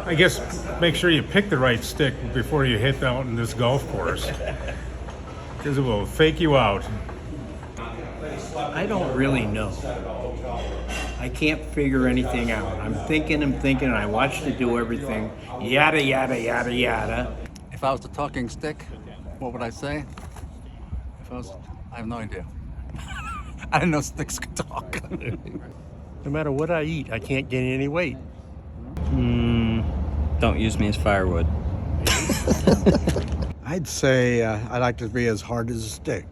I guess make sure you pick the right stick before you hit out in this golf course, because it will fake you out. I don't really know. I can't figure anything out. I'm thinking, and I watch it do everything. Yada, yada, yada, yada. If I was the talking stick, what would I say? I have no idea. I didn't know sticks could talk. No matter what I eat, I can't gain any weight. Don't use me as firewood. I'd say I like to be as hard as a stick.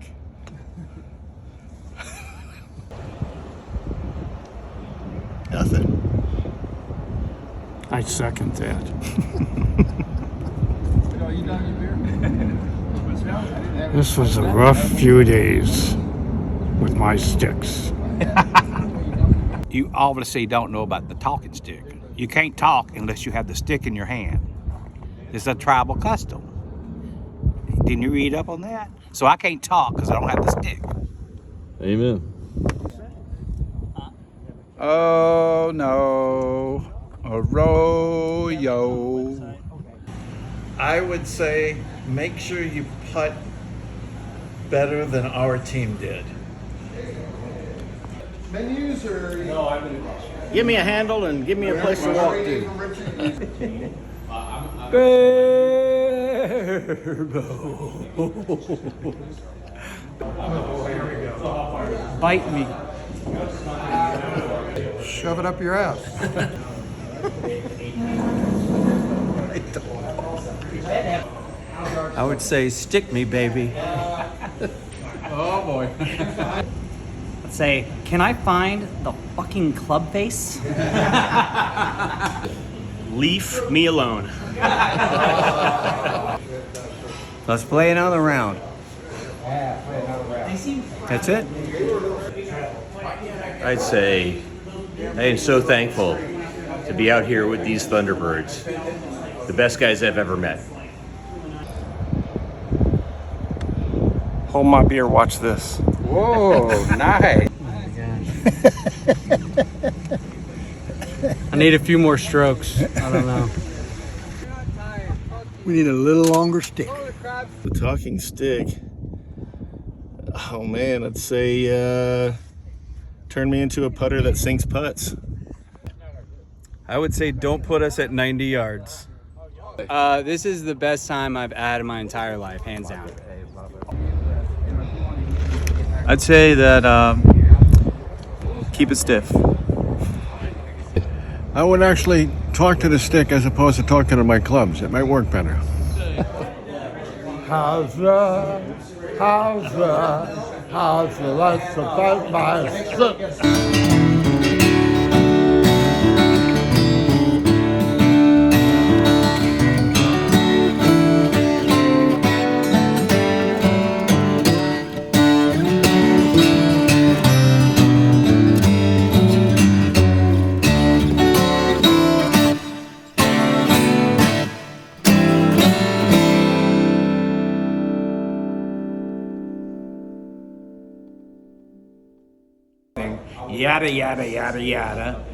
Nothing. I second that. This was a rough few days with my sticks. You obviously don't know about the talking stick. You can't talk unless you have the stick in your hand. It's a tribal custom. Didn't you read up on that? So I can't talk because I don't have the stick. Amen. Oh no, arroyo. I would say make sure you putt better than our team did. Menus or Give me a handle and give me a place to walk to. Bite me. shove it up your ass. I would say stick me, baby. Oh boy. Let's say, can I find the fucking club face? Leave me alone. Let's play another round. That's it? I'd say I am so thankful to be out here with these Thunderbirds. The best guys I've ever met. Hold my beer, watch this. Whoa, nice. I need a few more strokes. I don't know. We need a little longer stick. The talking stick. Oh man, I'd say turn me into a putter that sinks putts. I would say don't put us at 90 yards. This is the best time I've had in my entire life, hands down. I'd say that keep it stiff. I would actually talk to the stick as opposed to talking to my clubs. It might work better. How's let's about my stick. Yada, yada, yada, yada.